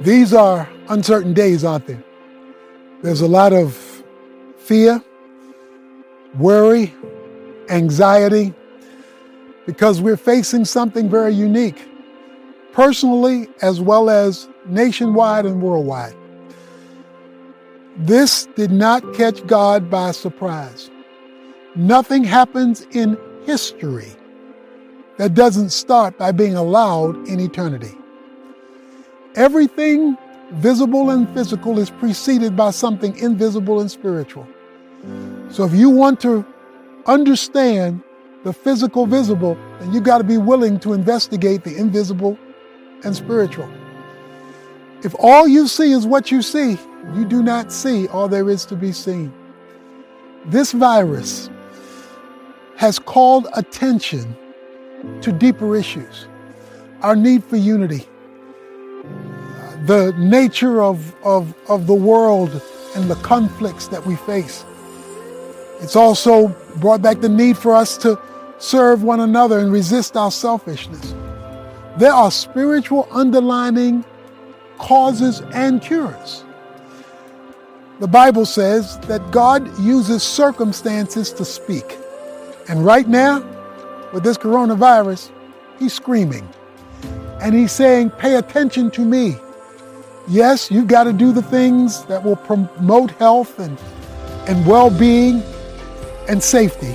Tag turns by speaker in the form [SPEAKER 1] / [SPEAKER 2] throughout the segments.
[SPEAKER 1] These are uncertain days, aren't there? There's a lot of fear, worry, anxiety, because we're facing something very unique, personally as well as nationwide and worldwide. This did not catch God by surprise. Nothing happens in history that doesn't start by being allowed in eternity. Everything visible and physical is preceded by something invisible and spiritual. So if you want to understand the physical visible, then you've got to be willing to investigate the invisible and spiritual. If all you see is what you see, you do not see all there is to be seen. This virus has called attention to deeper issues. Our need for unity, the nature of the world and the conflicts that we face. It's also brought back the need for us to serve one another and resist our selfishness. There are spiritual underlying causes and cures. The Bible says that God uses circumstances to speak. And right now, with this coronavirus, he's screaming. And he's saying, pay attention to me. Yes, you've got to do the things that will promote health and well-being and safety.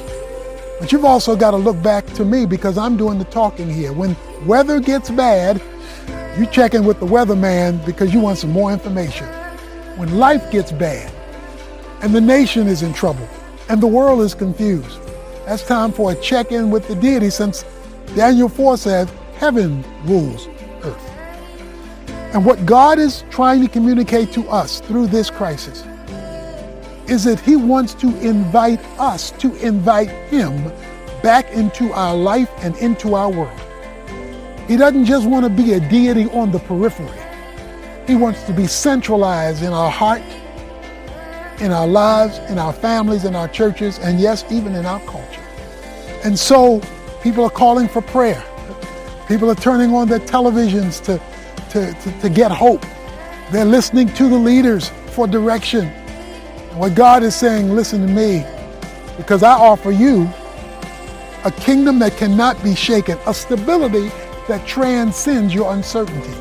[SPEAKER 1] But you've also got to look back to me because I'm doing the talking here. When weather gets bad, you check in with the weatherman because you want some more information. When life gets bad and the nation is in trouble and the world is confused, that's time for a check-in with the deity, since Daniel 4 says, heaven rules earth. And what God is trying to communicate to us through this crisis is that he wants to invite us to invite him back into our life and into our world. He doesn't just want to be a deity on the periphery. He wants to be centralized in our heart, in our lives, in our families, in our churches, and yes, even in our culture. And so people are calling for prayer. People are turning on their televisions to get hope. They're listening to the leaders for direction. And what God is saying, listen to me, because I offer you a kingdom that cannot be shaken, a stability that transcends your uncertainty.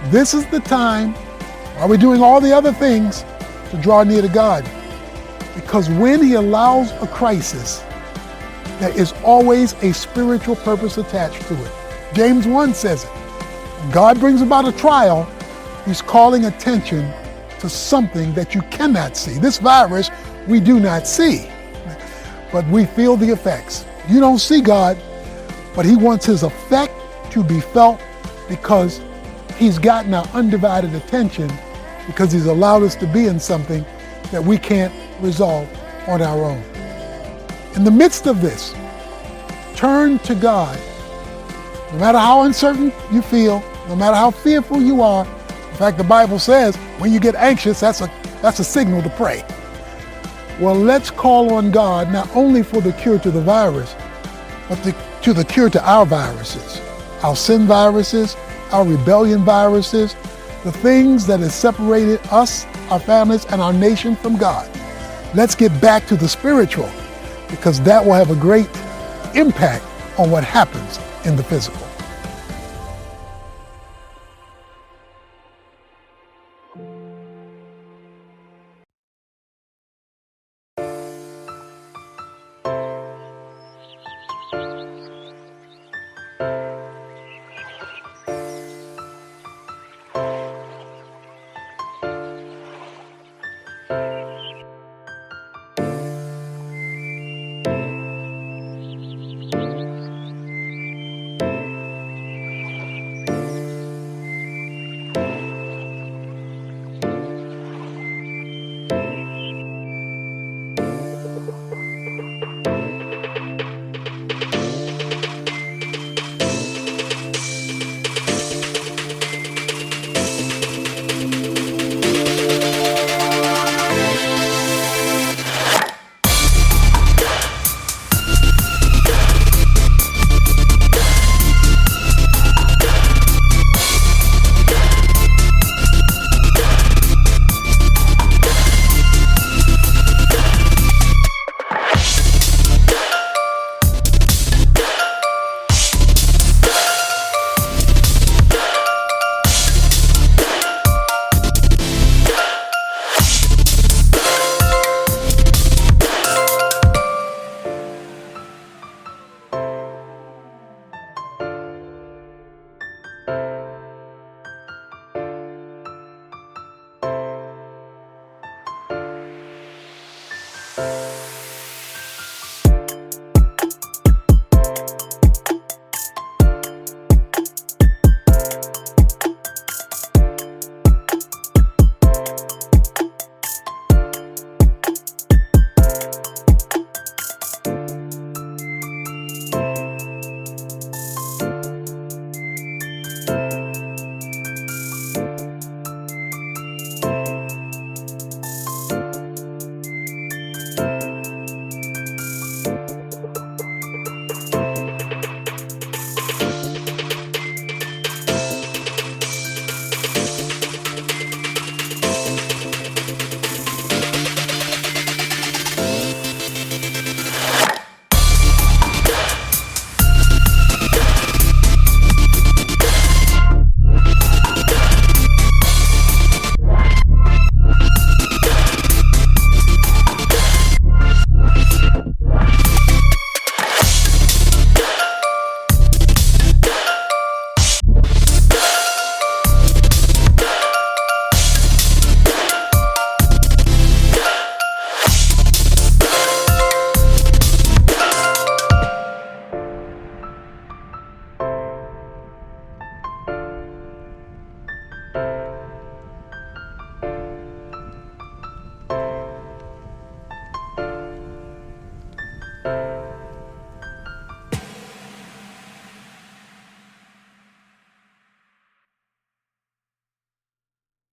[SPEAKER 1] This is the time, while we're doing all the other things, to draw near to God. Because when he allows a crisis, there is always a spiritual purpose attached to it. James 1 says it. When God brings about a trial, he's calling attention to something that you cannot see. This virus we do not see, but we feel the effects. You don't see God, but he wants his effect to be felt because he's gotten our undivided attention, because he's allowed us to be in something that we can't resolve on our own. In the midst of this, turn to God. No matter how uncertain you feel, no matter how fearful you are. In fact, the Bible says when you get anxious, that's a signal to pray. Well, let's call on God not only for the cure to the virus, but to the cure to our viruses, our sin viruses, our rebellion viruses, the things that have separated us, our families, and our nation from God. Let's get back to the spiritual, because that will have a great impact on what happens in the physical.